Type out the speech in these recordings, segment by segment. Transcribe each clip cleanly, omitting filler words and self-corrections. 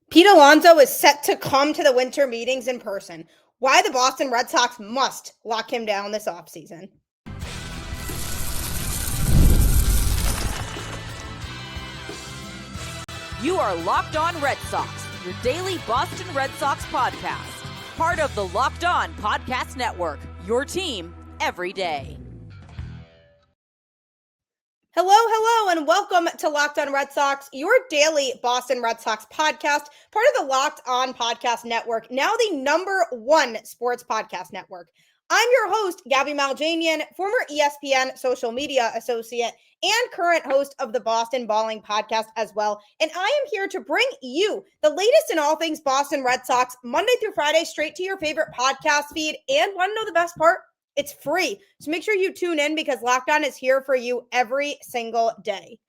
Pete Alonso is set to come to the winter meetings in person. Why the Boston Red Sox must lock him down this offseason. You are Locked On Red Sox, your daily Boston Red Sox podcast. Part of the Locked On Podcast Network, your team every day. Hello, and welcome to Locked On Red Sox, your daily Boston Red Sox podcast, part of the Locked On Podcast Network, now the #1 sports podcast network. I'm your host, Gabby Maljanian, former ESPN social media associate and current host of the Boston Balling podcast as well. And I am here to bring you the latest in all things Boston Red Sox, Monday through Friday, straight to your favorite podcast feed. And want to know the best part? It's free. So make sure you tune in because Locked On is here for you every single day.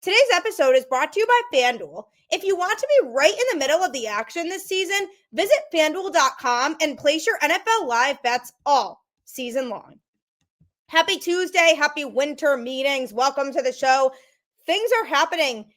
Today's episode is brought to you by FanDuel. If you want to be right in the middle of the action this season, visit FanDuel.com and place your NFL live bets all season long. Happy Tuesday. Happy winter meetings. Welcome to the show. Things are happening.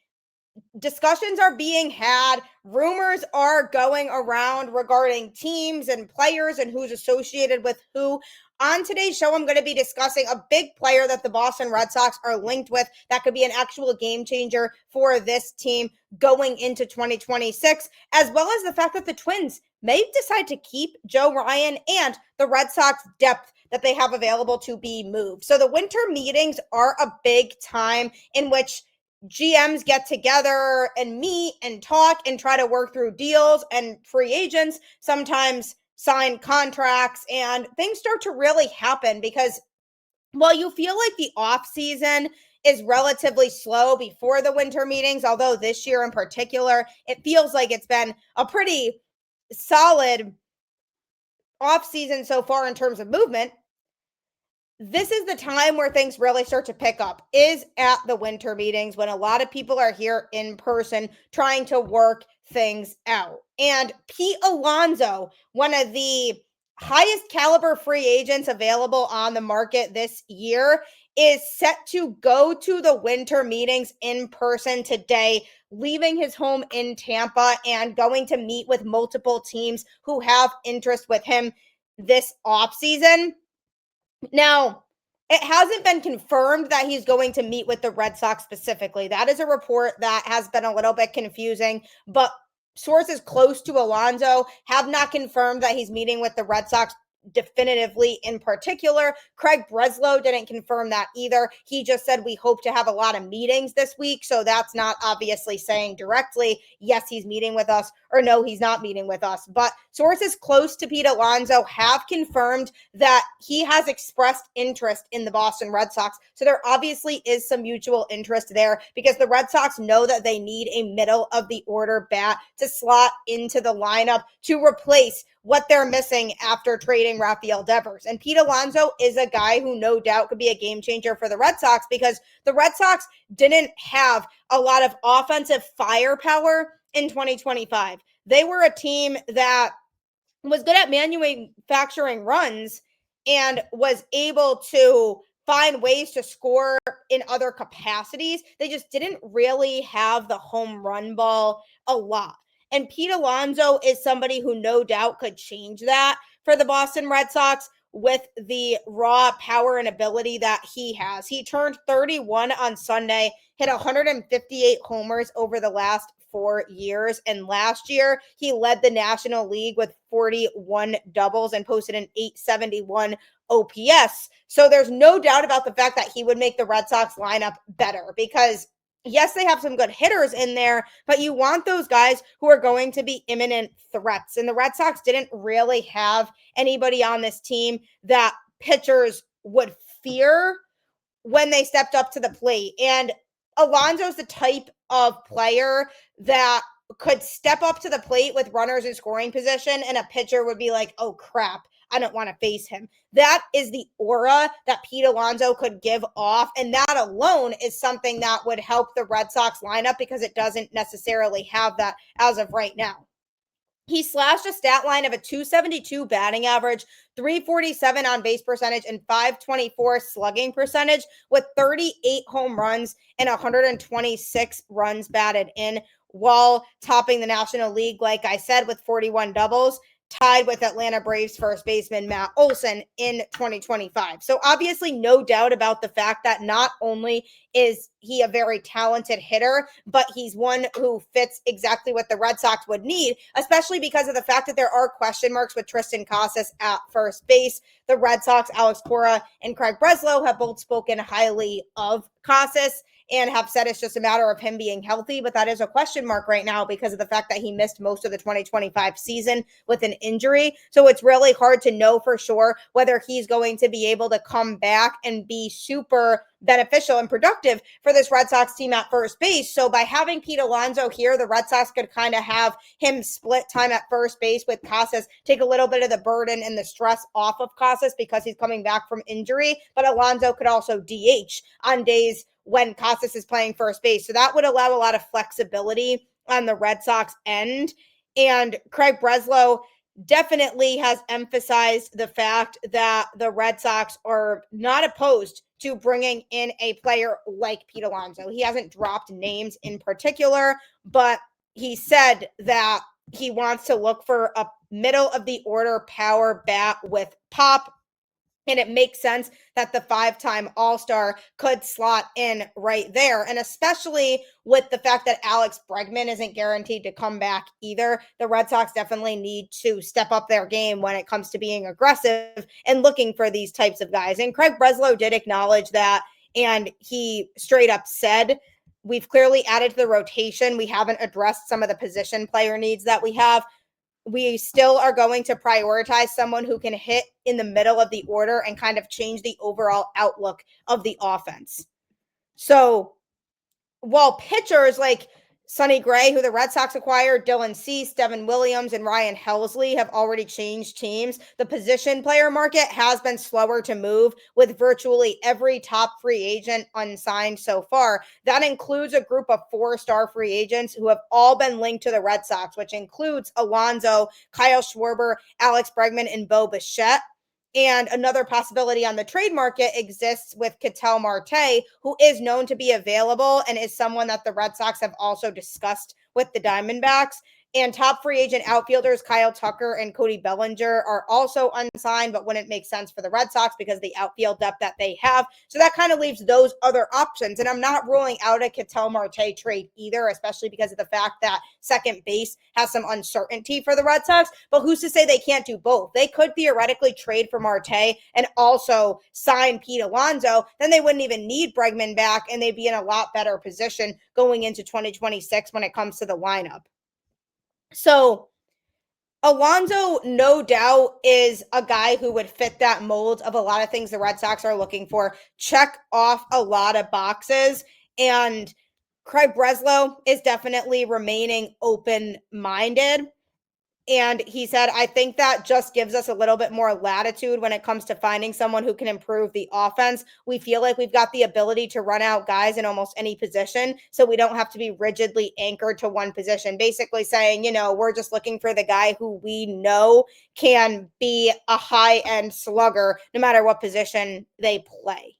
Discussions are being had. Rumors are going around regarding teams and players and who's associated with who. On today's show, I'm going to be discussing a big player that the Boston Red Sox are linked with that could be an actual game changer for this team going into 2026, as well as the fact that the Twins may decide to keep Joe Ryan and the Red Sox depth that they have available to be moved. So the winter meetings are a big time in which GMs get together and meet and talk and try to work through deals, and free agents sometimes sign contracts, and things start to really happen because while you feel like the offseason is relatively slow before the winter meetings, although this year in particular, it feels like it's been a pretty solid offseason so far in terms of movement. This is the time where things really start to pick up, is at the winter meetings when a lot of people are here in person trying to work things out. And Pete Alonso, one of the highest caliber free agents available on the market this year, is set to go to the winter meetings in person today, leaving his home in Tampa and going to meet with multiple teams who have interest with him this offseason. Now, it hasn't been confirmed that he's going to meet with the Red Sox specifically. That is a report that has been a little bit confusing, but sources close to Alonso have not confirmed that he's meeting with the Red Sox definitively in particular. Craig Breslow didn't confirm that either. He just said we hope to have a lot of meetings this week. So that's not obviously saying directly, yes, he's meeting with us, or no, he's not meeting with us. But sources close to Pete Alonso have confirmed that he has expressed interest in the Boston Red Sox. So there obviously is some mutual interest there because the Red Sox know that they need a middle of the order bat to slot into the lineup to replace what they're missing after trading Rafael Devers. And Pete Alonso is a guy who no doubt could be a game changer for the Red Sox because the Red Sox didn't have a lot of offensive firepower in 2025. They were a team that was good at manufacturing runs and was able to find ways to score in other capacities. They just didn't really have the home run ball a lot. And Pete Alonso is somebody who no doubt could change that for the Boston Red Sox with the raw power and ability that he has. He turned 31 on Sunday, hit 158 homers over the last 4 years. And last year, he led the National League with 41 doubles and posted an .871 OPS. So there's no doubt about the fact that he would make the Red Sox lineup better because yes, they have some good hitters in there, but you want those guys who are going to be imminent threats. And the Red Sox didn't really have anybody on this team that pitchers would fear when they stepped up to the plate. And Alonso's the type of player that could step up to the plate with runners in scoring position and a pitcher would be like, oh crap, I don't want to face him. That is the aura that Pete Alonso could give off. And that alone is something that would help the Red Sox lineup because it doesn't necessarily have that as of right now. He slashed a stat line of a .272 batting average, .347 on base percentage, and .524 slugging percentage with 38 home runs and 126 runs batted in. while topping the National League, like I said, with 41 doubles, tied with Atlanta Braves first baseman Matt Olson in 2025. So obviously no doubt about the fact that not only is he a very talented hitter, but he's one who fits exactly what the Red Sox would need, especially because of the fact that there are question marks with Triston Casas at first base. The Red Sox, Alex Cora and Craig Breslow have both spoken highly of Casas and have said it's just a matter of him being healthy, but that is a question mark right now because of the fact that he missed most of the 2025 season with an injury. So it's really hard to know for sure whether he's going to be able to come back and be super beneficial and productive for this Red Sox team at first base. So by having Pete Alonso here, the Red Sox could kind of have him split time at first base with Casas, take a little bit of the burden and the stress off of Casas because he's coming back from injury, but Alonso could also DH on days when Casas is playing first base. So that would allow a lot of flexibility on the Red Sox end. And Craig Breslow definitely has emphasized the fact that the Red Sox are not opposed to bringing in a player like Pete Alonso. He hasn't dropped names in particular, but he said that he wants to look for a middle of the order power bat with pop. And it makes sense that the 5-time All-Star could slot in right there. And especially with the fact that Alex Bregman isn't guaranteed to come back either, the Red Sox definitely need to step up their game when it comes to being aggressive and looking for these types of guys. And Craig Breslow did acknowledge that, and he straight up said, we've clearly added to the rotation. We haven't addressed some of the position player needs that we have. We still are going to prioritize someone who can hit in the middle of the order and kind of change the overall outlook of the offense. So while pitchers like Sonny Gray, who the Red Sox acquired, Dylan Cease, Devin Williams, and Ryan Helsley have already changed teams, the position player market has been slower to move, with virtually every top free agent unsigned so far. That includes a group of 4-star free agents who have all been linked to the Red Sox, which includes Alonso, Kyle Schwarber, Alex Bregman, and Bo Bichette. And another possibility on the trade market exists with Ketel Marte, who is known to be available and is someone that the Red Sox have also discussed with the Diamondbacks. And top free agent outfielders Kyle Tucker and Cody Bellinger are also unsigned, but wouldn't make sense for the Red Sox because of the outfield depth that they have. So that kind of leaves those other options. And I'm not ruling out a Ketel Marte trade either, especially because of the fact that second base has some uncertainty for the Red Sox. But who's to say they can't do both? They could theoretically trade for Marte and also sign Pete Alonso. Then they wouldn't even need Bregman back, and they'd be in a lot better position going into 2026 when it comes to the lineup. So Alonso, no doubt, is a guy who would fit that mold of a lot of things the Red Sox are looking for. Check off a lot of boxes. And Craig Breslow is definitely remaining open-minded. And he said, I think that just gives us a little bit more latitude when it comes to finding someone who can improve the offense. We feel like we've got the ability to run out guys in almost any position, so we don't have to be rigidly anchored to one position. Basically saying, we're just looking for the guy who we know can be a high-end slugger no matter what position they play.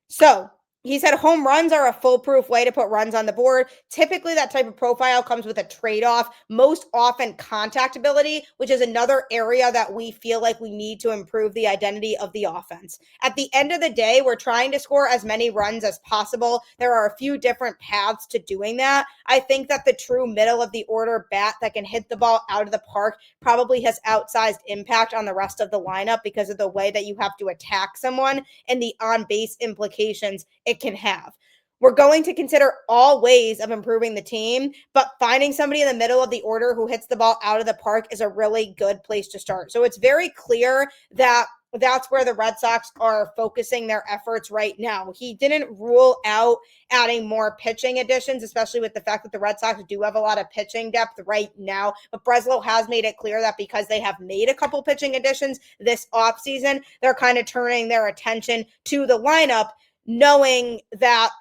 So he said home runs are a foolproof way to put runs on the board. Typically, that type of profile comes with a trade-off, most often contact ability, which is another area that we feel like we need to improve the identity of the offense. At the end of the day, we're trying to score as many runs as possible. There are a few different paths to doing that. I think that the true middle of the order bat that can hit the ball out of the park probably has outsized impact on the rest of the lineup because of the way that you have to attack someone and the on-base implications it can have. We're going to consider all ways of improving the team, but finding somebody in the middle of the order who hits the ball out of the park is a really good place to start. So it's very clear that that's where the Red Sox are focusing their efforts right now. He didn't rule out adding more pitching additions, especially with the fact that the Red Sox do have a lot of pitching depth right now. But Breslow has made it clear that because they have made a couple pitching additions this offseason, they're kind of turning their attention to the lineup, knowing that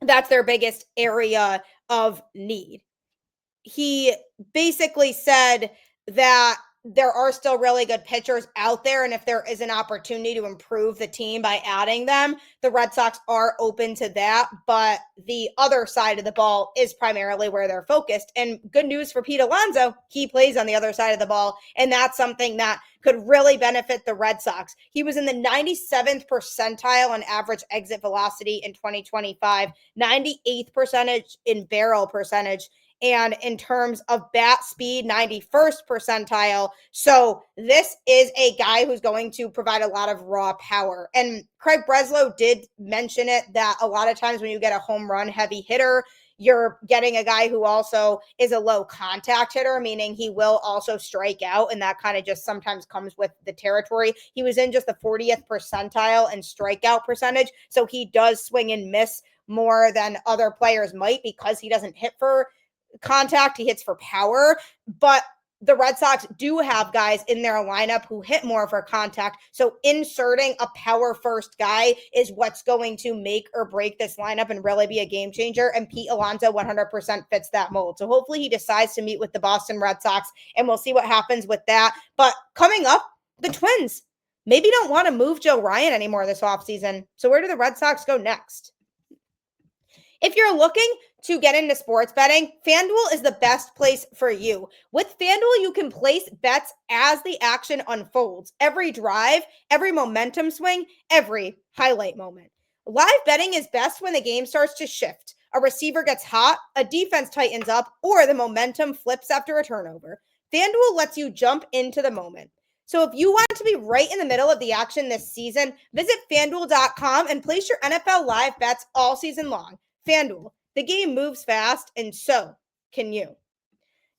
that's their biggest area of need. He basically said that there are still really good pitchers out there. And if there is an opportunity to improve the team by adding them, the Red Sox are open to that. But the other side of the ball is primarily where they're focused. And good news for Pete Alonso, he plays on the other side of the ball. And that's something that could really benefit the Red Sox. He was in the 97th percentile on average exit velocity in 2025, 98th percentage in barrel percentage, and in terms of bat speed, 91st percentile. So this is a guy who's going to provide a lot of raw power. And Craig Breslow did mention it, that a lot of times when you get a home run heavy hitter, you're getting a guy who also is a low contact hitter, meaning he will also strike out. And that kind of just sometimes comes with the territory. He was in just the 40th percentile in strikeout percentage. So he does swing and miss more than other players might because he doesn't hit for contact, he hits for power. But the Red Sox do have guys in their lineup who hit more for contact. So inserting a power first guy is what's going to make or break this lineup and really be a game changer. And Pete Alonso 100% fits that mold. So hopefully he decides to meet with the Boston Red Sox, and we'll see what happens with that. But coming up, the Twins maybe don't want to move Joe Ryan anymore this offseason. So where do the Red Sox go next? If you're looking to get into sports betting, FanDuel is the best place for you. With FanDuel, you can place bets as the action unfolds. Every drive, every momentum swing, every highlight moment. Live betting is best when the game starts to shift. A receiver gets hot, a defense tightens up, or the momentum flips after a turnover. FanDuel lets you jump into the moment. So if you want to be right in the middle of the action this season, visit FanDuel.com and place your NFL live bets all season long. FanDuel, the game moves fast, and so can you.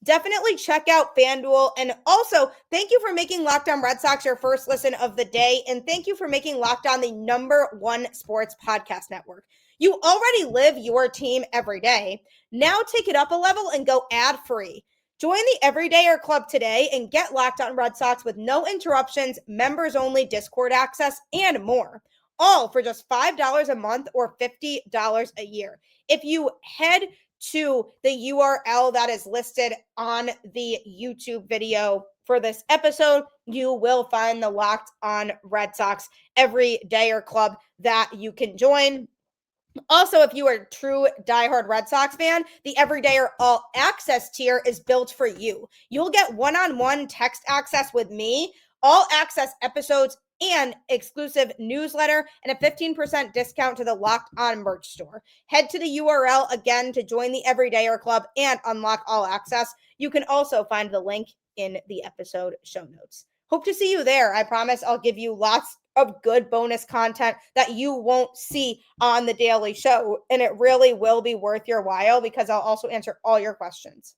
Definitely check out FanDuel. And also, thank you for making Locked On Red Sox your first listen of the day. And thank you for making Locked On the #1 sports podcast network. You already live your team every day. Now take it up a level and go ad-free. Join the Everydayer Club today and get Locked On Red Sox with no interruptions, members-only Discord access, and more. All for just $5 a month or $50 a year. If you head to the URL that is listed on the YouTube video for this episode, you will find the Locked On Red Sox Everydayer Club that you can join. Also, if you are a true diehard Red Sox fan, the Everydayer All Access tier is built for you. You'll get one-on-one text access with me, all access episodes, and exclusive newsletter, and a 15% discount to the Locked On merch store. Head to the URL again to join the Everydayer Club and unlock all access. You can also find the link in the episode show notes. Hope to see you there. I promise I'll give you lots of good bonus content that you won't see on the daily show, and it really will be worth your while because I'll also answer all your questions.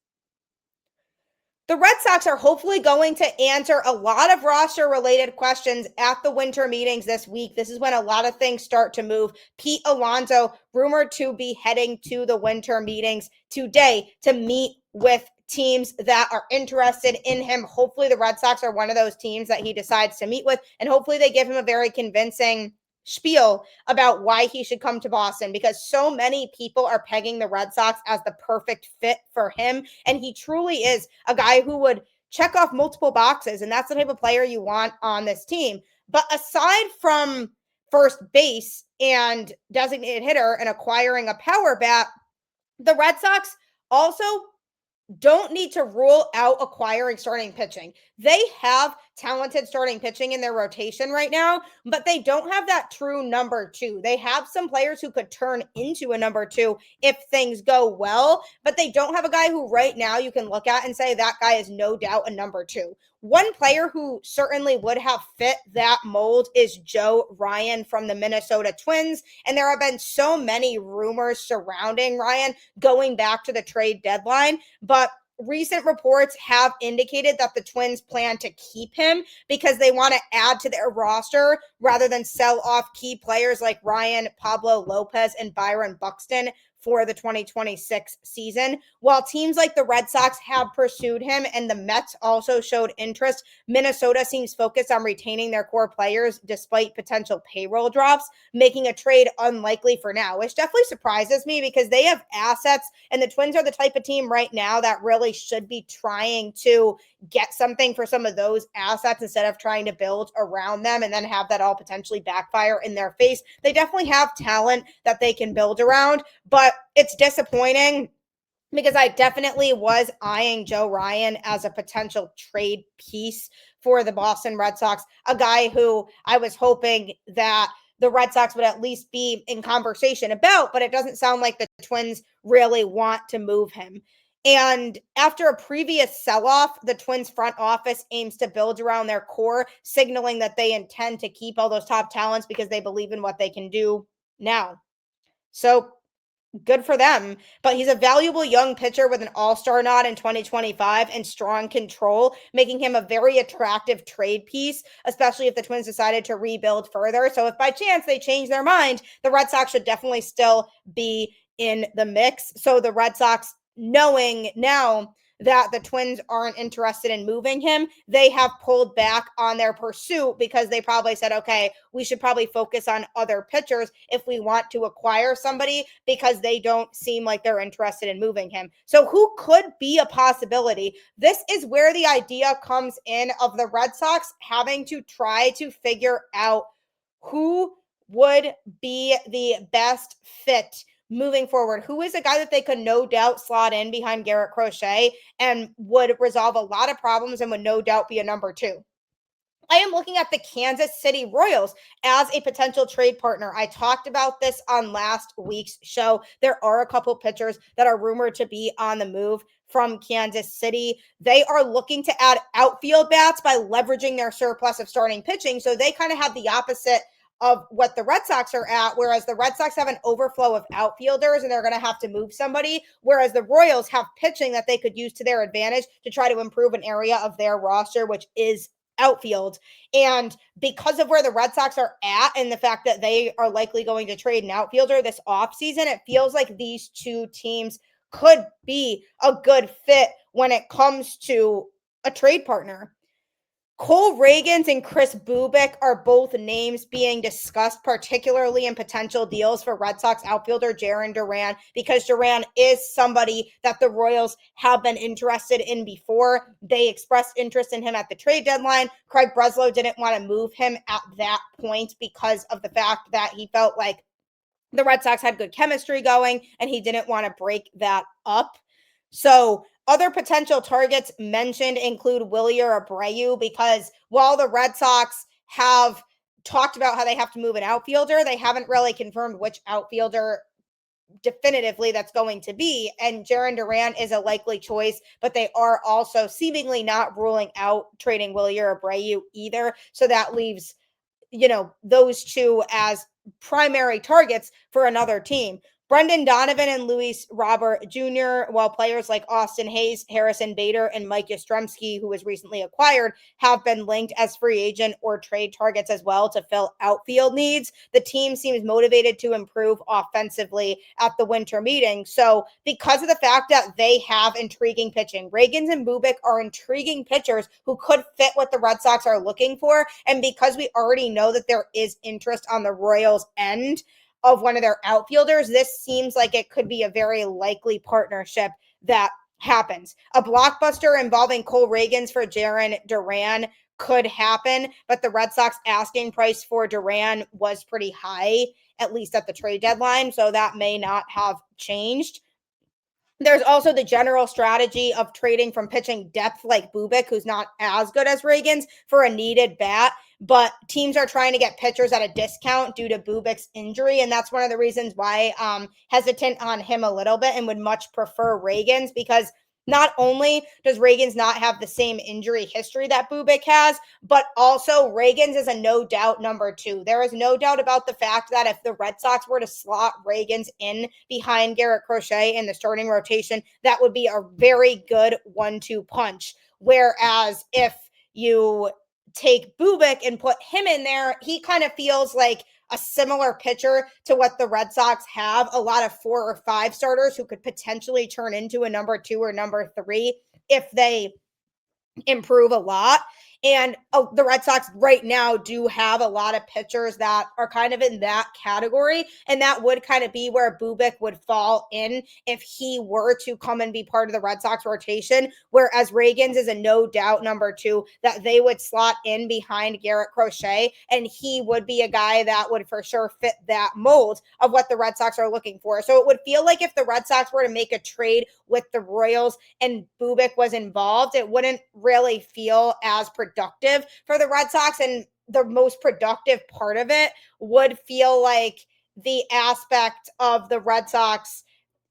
The Red Sox are hopefully going to answer a lot of roster-related questions at the winter meetings this week. This is when a lot of things start to move. Pete Alonso, rumored to be heading to the winter meetings today to meet with teams that are interested in him. Hopefully the Red Sox are one of those teams that he decides to meet with, and hopefully they give him a very convincing spiel about why he should come to Boston, because so many people are pegging the Red Sox as the perfect fit for him. And he truly is a guy who would check off multiple boxes. And that's the type of player you want on this team. But aside from first base and designated hitter and acquiring a power bat, the Red Sox also don't need to rule out acquiring starting pitching. They have talented starting pitching in their rotation right now, but they don't have that true number two. They have some players who could turn into a number two if things go well, but they don't have a guy who right now you can look at and say that guy is no doubt a number two. One player who certainly would have fit that mold is Joe Ryan from the Minnesota Twins. And there have been so many rumors surrounding Ryan going back to the trade deadline, but recent reports have indicated that the Twins plan to keep him because they want to add to their roster rather than sell off key players like Ryan, Pablo Lopez, and Byron Buxton for the 2026 season. While teams like the Red Sox have pursued him and the Mets also showed interest, Minnesota seems focused on retaining their core players despite potential payroll drops, making a trade unlikely for now, which definitely surprises me because they have assets and the Twins are the type of team right now that really should be trying to get something for some of those assets instead of trying to build around them and then have that all potentially backfire in their face. They definitely have talent that they can build around, but it's disappointing because I definitely was eyeing Joe Ryan as a potential trade piece for the Boston Red Sox, a guy who I was hoping that the Red Sox would at least be in conversation about, but it doesn't sound like the Twins really want to move him. And after a previous sell-off, the Twins front office aims to build around their core, signaling that they intend to keep all those top talents because they believe in what they can do now. So good for them, but he's a valuable young pitcher with an all-star nod in 2025 and strong control, making him a very attractive trade piece, especially if the Twins decided to rebuild further. So if by chance they change their mind, the Red Sox should definitely still be in the mix. So the Red Sox, knowing now that the Twins aren't interested in moving him, they have pulled back on their pursuit because they probably said, okay, we should probably focus on other pitchers if we want to acquire somebody because they don't seem like they're interested in moving him. So who could be a possibility? This is where the idea comes in of the Red Sox having to try to figure out who would be the best fit moving forward. Who is a guy that they could no doubt slot in behind Garrett Crochet and would resolve a lot of problems and would no doubt be a number two? I am looking at the Kansas City Royals as a potential trade partner. I talked about this on last week's show. There are a couple pitchers that are rumored to be on the move from Kansas City. They are looking to add outfield bats by leveraging their surplus of starting pitching. So they kind of have the opposite of what the Red Sox are at, whereas the Red Sox have an overflow of outfielders and they're going to have to move somebody, whereas the Royals have pitching that they could use to their advantage to try to improve an area of their roster, which is outfield. And because of where the Red Sox are at and the fact that they are likely going to trade an outfielder this offseason, it feels like these two teams could be a good fit when it comes to a trade partner. Cole Ragans and Kris Bubic are both names being discussed, particularly in potential deals for Red Sox outfielder Jarren Duran, because Duran is somebody that the Royals have been interested in before. They expressed interest in him at the trade deadline. Craig Breslow didn't want to move him at that point because of the fact that he felt like the Red Sox had good chemistry going and he didn't want to break that up. So other potential targets mentioned include Wilyer Abreu, because while the Red Sox have talked about how they have to move an outfielder, they haven't really confirmed which outfielder definitively that's going to be. And Jarren Duran is a likely choice, but they are also seemingly not ruling out trading Wilyer Abreu either. So that leaves, those two as primary targets for another team. Brendan Donovan and Luis Robert Jr., while players like Austin Hayes, Harrison Bader, and Mike Yastrzemski, who was recently acquired, have been linked as free agent or trade targets as well to fill outfield needs, the team seems motivated to improve offensively at the winter meeting. So because of the fact that they have intriguing pitching, Ragans and Bubic are intriguing pitchers who could fit what the Red Sox are looking for. And because we already know that there is interest on the Royals' end of one of their outfielders, this seems like it could be a very likely partnership that happens. A blockbuster involving Cole Ragans for Jarren Duran could happen, but the Red Sox asking price for Duran was pretty high, at least at the trade deadline, so that may not have changed. There's also the general strategy of trading from pitching depth like Bubic, who's not as good as Ragans, for a needed bat. But teams are trying to get pitchers at a discount due to Bubic's injury. And that's one of the reasons why I'm hesitant on him a little bit and would much prefer Ragans, because not only does Ragans not have the same injury history that Bubic has, but also Ragans is a no doubt number two. There is no doubt about the fact that if the Red Sox were to slot Ragans in behind Garrett Crochet in the starting rotation, that would be a very good 1-2 punch. Whereas if you take Bubic and put him in there, he kind of feels like a similar pitcher to what the Red Sox have, a lot of 4 or 5 starters who could potentially turn into a number 2 or number 3 if they improve a lot. And the Red Sox right now do have a lot of pitchers that are kind of in that category. And that would kind of be where Bubic would fall in if he were to come and be part of the Red Sox rotation. Whereas Ragans is a no doubt number 2 that they would slot in behind Garrett Crochet. And he would be a guy that would for sure fit that mold of what the Red Sox are looking for. So it would feel like if the Red Sox were to make a trade with the Royals and Bubic was involved, it wouldn't really feel as productive for the Red Sox. And the most productive part of it would feel like the aspect of the Red Sox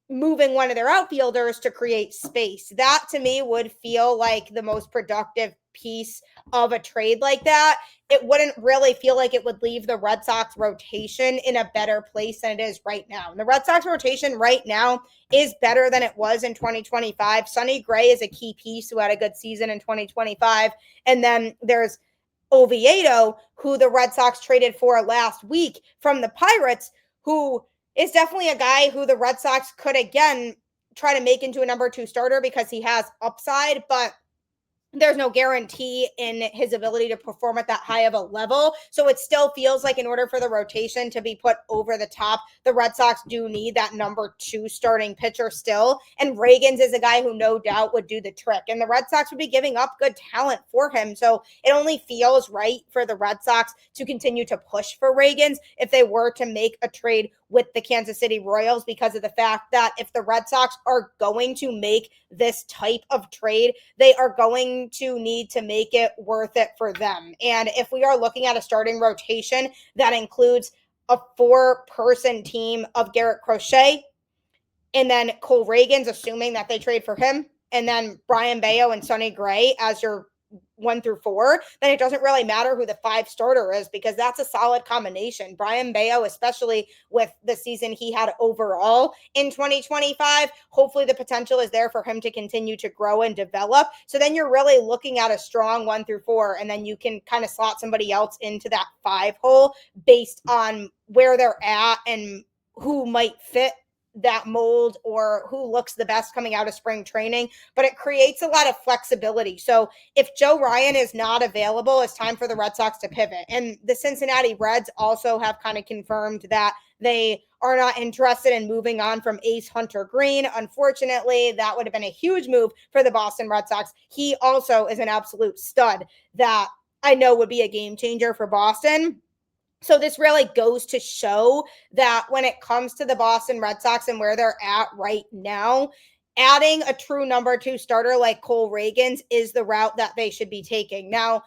moving one of their outfielders to create space. That to me would feel like the most productive piece of a trade like that. It wouldn't really feel like it would leave the Red Sox rotation in a better place than it is right now. And the Red Sox rotation right now is better than it was in 2025. Sonny Gray is a key piece who had a good season in 2025. And then there's Oviedo, who the Red Sox traded for last week from the Pirates, who is definitely a guy who the Red Sox could, again, try to make into a number 2 starter because he has upside, but there's no guarantee in his ability to perform at that high of a level. So it still feels like in order for the rotation to be put over the top, the Red Sox do need that number 2 starting pitcher still. And Ragans is a guy who no doubt would do the trick. And the Red Sox would be giving up good talent for him. So it only feels right for the Red Sox to continue to push for Ragans if they were to make a trade with the Kansas City Royals, because of the fact that if the Red Sox are going to make this type of trade, they are going to need to make it worth it for them. And if we are looking at a starting rotation that includes a 4-person team of Garrett Crochet, and then Cole Ragans, assuming that they trade for him, and then Brian Bayo and Sonny Gray as your 1 through 4, then it doesn't really matter who the 5 starter is, because that's a solid combination. Brian Bayo, especially with the season he had overall in 2025, hopefully the potential is there for him to continue to grow and develop. So then you're really looking at a strong 1 through 4, and then you can kind of slot somebody else into that 5 hole based on where they're at and who might fit that mold or who looks the best coming out of spring training, but it creates a lot of flexibility. So if Joe Ryan is not available, it's time for the Red Sox to pivot. And the Cincinnati Reds also have kind of confirmed that they are not interested in moving on from Ace Hunter Green. Unfortunately, that would have been a huge move for the Boston Red Sox. He also is an absolute stud that I know would be a game changer for Boston. So this really goes to show that when it comes to the Boston Red Sox and where they're at right now, adding a true number 2 starter like Cole Ragans is the route that they should be taking. Now,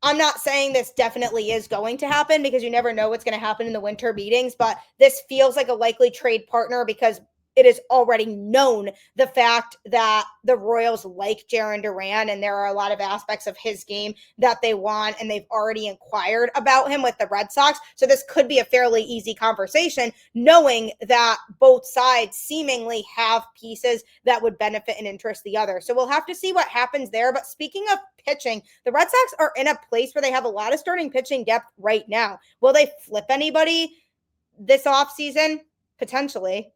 I'm not saying this definitely is going to happen, because you never know what's going to happen in the winter meetings, but this feels like a likely trade partner because it is already known the fact that the Royals like Jarren Duran, and there are a lot of aspects of his game that they want, and they've already inquired about him with the Red Sox. So this could be a fairly easy conversation, knowing that both sides seemingly have pieces that would benefit and interest the other. So we'll have to see what happens there. But speaking of pitching, the Red Sox are in a place where they have a lot of starting pitching depth right now. Will they flip anybody this offseason? Potentially.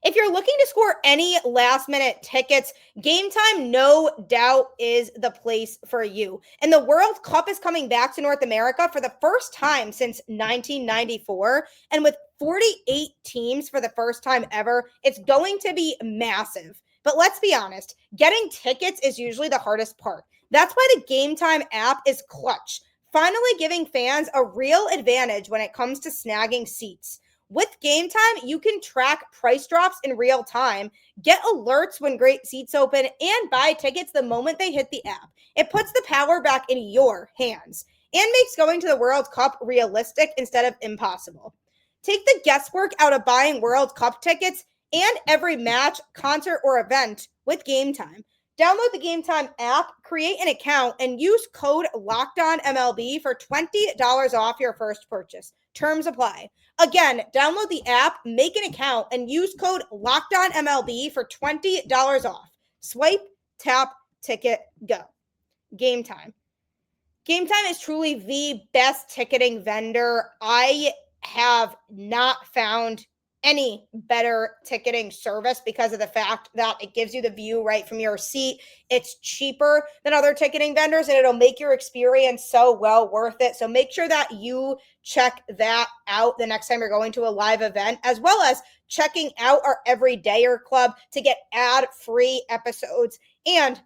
If you're looking to score any last-minute tickets, Game Time no doubt is the place for you. And the World Cup is coming back to North America for the first time since 1994. And with 48 teams for the first time ever, it's going to be massive. But let's be honest, getting tickets is usually the hardest part. That's why the Game Time app is clutch, finally giving fans a real advantage when it comes to snagging seats. With Game Time, you can track price drops in real time, get alerts when great seats open, and buy tickets the moment they hit the app. It puts the power back in your hands and makes going to the World Cup realistic instead of impossible. Take the guesswork out of buying World Cup tickets and every match, concert, or event with Game Time. Download the Game Time app, create an account, and use code LOCKEDONMLB for $20 off your first purchase. Terms apply. Again, download the app, make an account, and use code LOCKEDONMLB for $20 off. Swipe, tap, ticket, go. Game Time. Game Time is truly the best ticketing vendor. I have not found any better ticketing service because of the fact that it gives you the view right from your seat. It's cheaper than other ticketing vendors, and it'll make your experience so well worth it. So make sure that you check that out the next time you're going to a live event, as well as checking out our Everydayer Club to get ad-free episodes and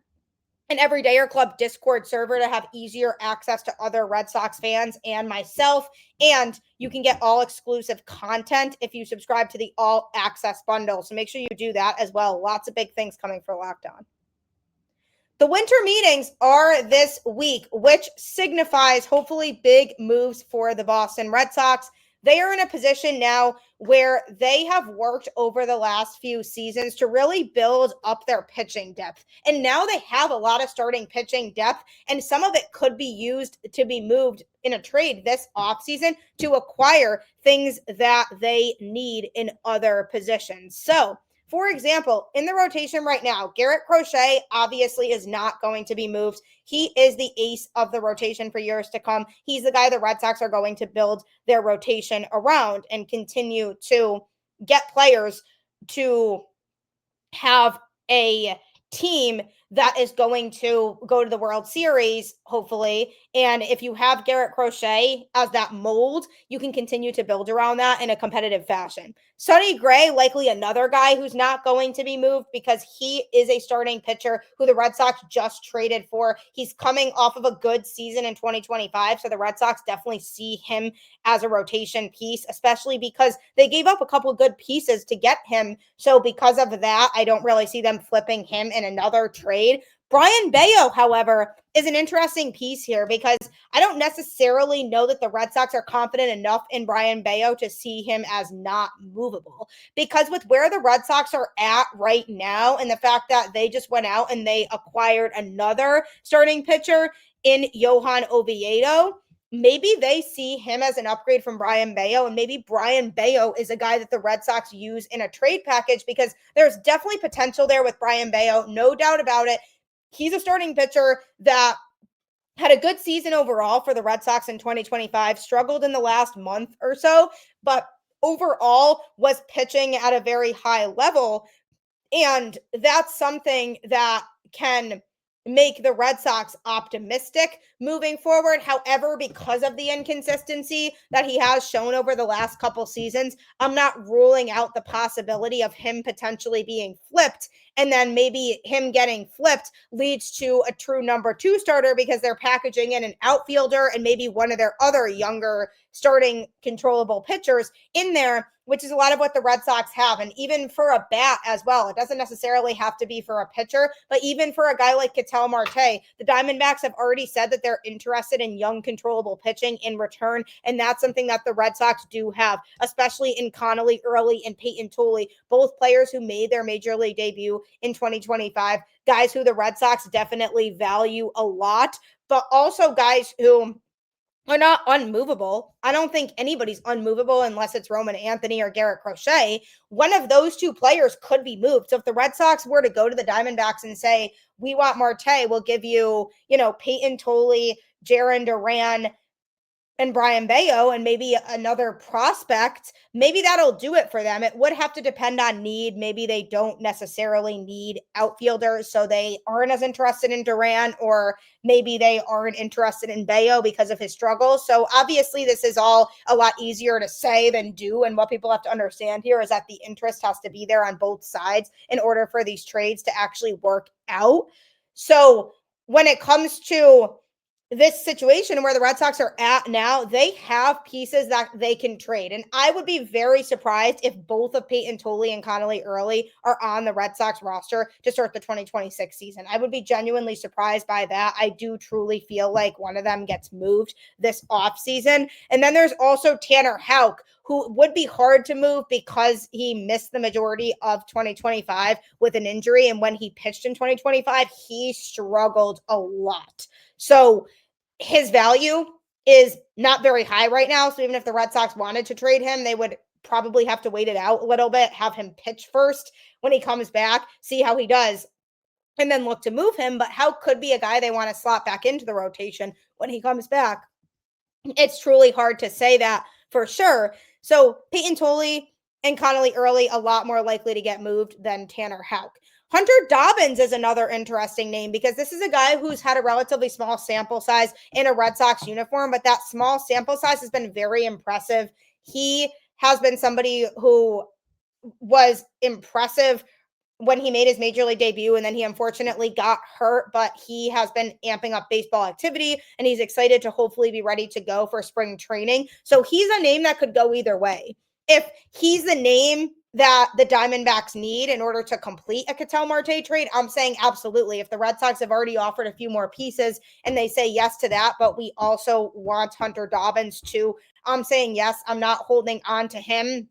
an Everydayer Club Discord server to have easier access to other Red Sox fans and myself. And you can get all exclusive content if you subscribe to the all access bundle. So make sure you do that as well. Lots of big things coming for Locked On. The winter meetings are this week, which signifies hopefully big moves for the Boston Red Sox. They are in a position now where they have worked over the last few seasons to really build up their pitching depth. And now they have a lot of starting pitching depth, and some of it could be used to be moved in a trade this offseason to acquire things that they need in other positions. So, for example, in the rotation right now, Garrett Crochet obviously is not going to be moved. He is the ace of the rotation for years to come. He's the guy the Red Sox are going to build their rotation around and continue to get players to have a team that is going to go to the World Series, hopefully. And if you have Garrett Crochet as that mold, you can continue to build around that in a competitive fashion. Sonny Gray, likely another guy who's not going to be moved because he is a starting pitcher who the Red Sox just traded for. He's coming off of a good season in 2025, so the Red Sox definitely see him as a rotation piece, especially because they gave up a couple of good pieces to get him. So because of that, I don't really see them flipping him in another trade. Brayan Bello, however, is an interesting piece here because I don't necessarily know that the Red Sox are confident enough in Brayan Bello to see him as not movable. Because with where the Red Sox are at right now and the fact that they just went out and they acquired another starting pitcher in Johan Oviedo, maybe they see him as an upgrade from Brayan Bello, and maybe Brayan Bello is a guy that the Red Sox use in a trade package because there's definitely potential there with Brayan Bello, no doubt about it. He's a starting pitcher that had a good season overall for the Red Sox in 2025, struggled in the last month or so, but overall was pitching at a very high level. And that's something that can make the Red Sox optimistic moving forward. However, because of the inconsistency that he has shown over the last couple seasons, I'm not ruling out the possibility of him potentially being flipped. And then maybe him getting flipped leads to a true number 2 starter because they're packaging in an outfielder and maybe one of their other younger starting controllable pitchers in there, which is a lot of what the Red Sox have. And even for a bat as well, it doesn't necessarily have to be for a pitcher, but even for a guy like Ketel Marte, the Diamondbacks have already said that they're interested in young controllable pitching in return. And that's something that the Red Sox do have, especially in Connolly Early and Peyton Tooley, both players who made their major league debut in 2025, guys who the Red Sox definitely value a lot, but also guys who are not unmovable. I don't think anybody's unmovable unless it's Roman Anthony or Garrett Crochet. One of those two players could be moved. So if the Red Sox were to go to the Diamondbacks and say, we want Marte, we'll give you, Peyton Tooley, Jarren Duran, and Brayan Bello and maybe another prospect, maybe that'll do it for them. It would have to depend on need. Maybe they don't necessarily need outfielders, so they aren't as interested in Duran, or maybe they aren't interested in Bello because of his struggles. So obviously this is all a lot easier to say than do, and what people have to understand here is that the interest has to be there on both sides in order for these trades to actually work out. So when it comes to this situation where the Red Sox are at now, they have pieces that they can trade. And I would be very surprised if both of Peyton Tooley and Connolly Early are on the Red Sox roster to start the 2026 season. I would be genuinely surprised by that. I do truly feel like one of them gets moved this offseason. And then there's also Tanner Houck, who would be hard to move because he missed the majority of 2025 with an injury. And when he pitched in 2025, he struggled a lot. So his value is not very high right now. So even if the Red Sox wanted to trade him, they would probably have to wait it out a little bit, have him pitch first when he comes back, see how he does. and then look to move him. But Houck could be a guy they want to slot back into the rotation when he comes back. It's truly hard to say that for sure. So Peyton Tolley and Connolly Early a lot more likely to get moved than Tanner Houck. Hunter Dobbins is another interesting name because this is a guy who's had a relatively small sample size in a Red Sox uniform, but that small sample size has been very impressive. He has been somebody who was impressive when he made his major league debut, and then he unfortunately got hurt, but he has been amping up baseball activity, and he's excited to hopefully be ready to go for spring training. So he's a name that could go either way. If he's the name that the Diamondbacks need in order to complete a Ketel Marte trade, I'm saying absolutely. If the Red Sox have already offered a few more pieces and they say yes to that, but we also want Hunter Dobbins too, I'm saying yes. I'm not holding on to him.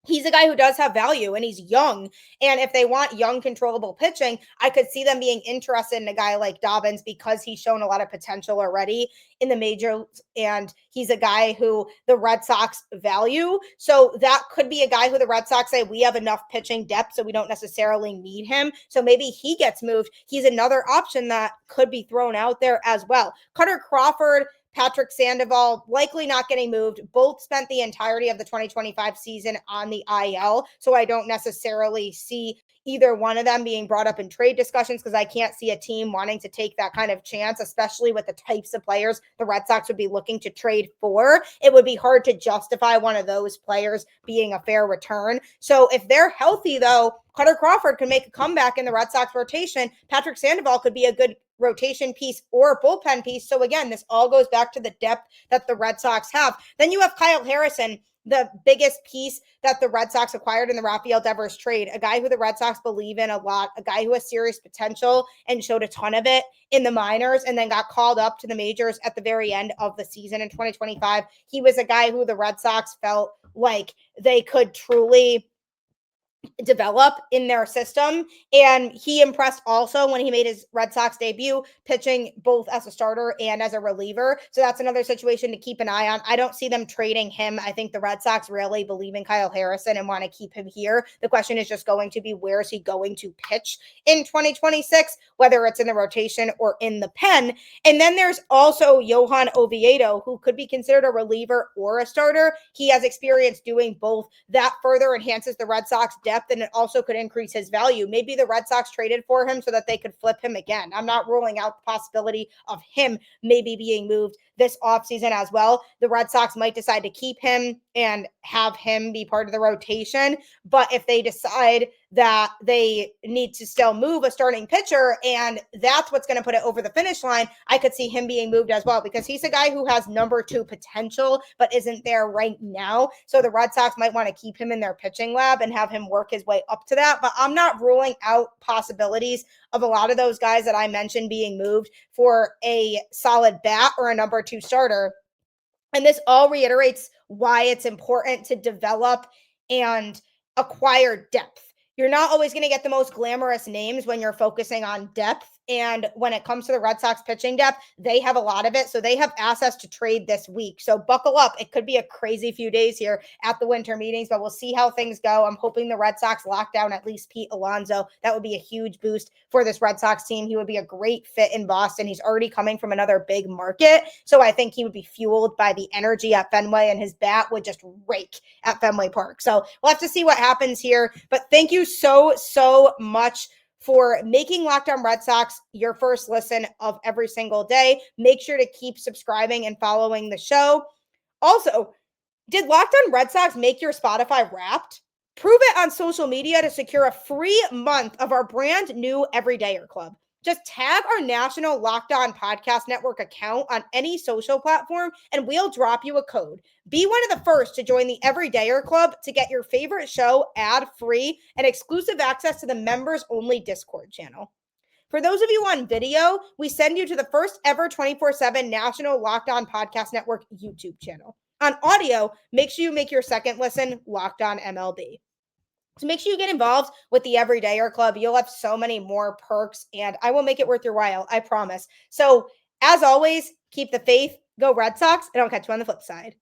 He's a guy who does have value and he's young. And if they want young, controllable pitching, I could see them being interested in a guy like Dobbins because he's shown a lot of potential already in the majors. And he's a guy who the Red Sox value. So that could be a guy who the Red Sox say, we have enough pitching depth, so we don't necessarily need him. So maybe he gets moved. He's another option that could be thrown out there as well. Cutter Crawford, Patrick Sandoval, likely not getting moved. Both spent the entirety of the 2025 season on the IL. So I don't necessarily see either one of them being brought up in trade discussions because I can't see a team wanting to take that kind of chance, especially with the types of players the Red Sox would be looking to trade for. It would be hard to justify one of those players being a fair return. So if they're healthy, though, Cutter Crawford could make a comeback in the Red Sox rotation. Patrick Sandoval could be a good rotation piece or bullpen piece. So again, this all goes back to the depth that the Red Sox have. Then you have Kyle Harrison, the biggest piece that the Red Sox acquired in the Rafael Devers trade, a guy who the Red Sox believe in a lot, a guy who has serious potential and showed a ton of it in the minors and then got called up to the majors at the very end of the season in 2025. He was a guy who the Red Sox felt like they could truly develop in their system. And he impressed also when he made his Red Sox debut, pitching both as a starter and as a reliever. So that's another situation to keep an eye on. I don't see them trading him. I think the Red Sox really believe in Kyle Harrison and want to keep him here. The question is just going to be, where is he going to pitch in 2026, whether it's in the rotation or in the pen. And then there's also Johan Oviedo, who could be considered a reliever or a starter. He has experience doing both. That further enhances the Red Sox depth, and it also could increase his value. Maybe the Red Sox traded for him so that they could flip him again. I'm not ruling out the possibility of him maybe being moved this offseason as well. The Red Sox might decide to keep him and have him be part of the rotation. But if they decide that they need to still move a starting pitcher and that's what's going to put it over the finish line, I could see him being moved as well, because he's a guy who has number 2 potential but isn't there right now. So the Red Sox might want to keep him in their pitching lab and have him work his way up to that. But I'm not ruling out possibilities of a lot of those guys that I mentioned being moved for a solid bat or a number 2 starter. And this all reiterates why it's important to develop and acquire depth. You're not always going to get the most glamorous names when you're focusing on depth. And when it comes to the Red Sox pitching depth, they have a lot of it. So they have assets to trade this week. So buckle up. It could be a crazy few days here at the winter meetings, but we'll see how things go. I'm hoping the Red Sox lock down at least Pete Alonso. That would be a huge boost for this Red Sox team. He would be a great fit in Boston. He's already coming from another big market. So I think he would be fueled by the energy at Fenway, and his bat would just rake at Fenway Park. So we'll have to see what happens here. But thank you so much for making Locked On Red Sox your first listen of every single day. Make sure to keep subscribing and following the show. Also, did Locked On Red Sox make your Spotify Wrapped? Prove it on social media to secure a free month of our brand new Everydayer Club. Just tag our national Locked On Podcast Network account on any social platform, and we'll drop you a code. Be one of the first to join the Everydayer Club to get your favorite show ad-free and exclusive access to the members-only Discord channel. For those of you on video, we send you to the first ever 24/7 national Locked On Podcast Network YouTube channel. On audio, make sure you make your second listen Locked On MLB. So make sure you get involved with the Everydayer Club. You'll have so many more perks, and I will make it worth your while, I promise. So as always, keep the faith, go Red Sox, and I'll catch you on the flip side.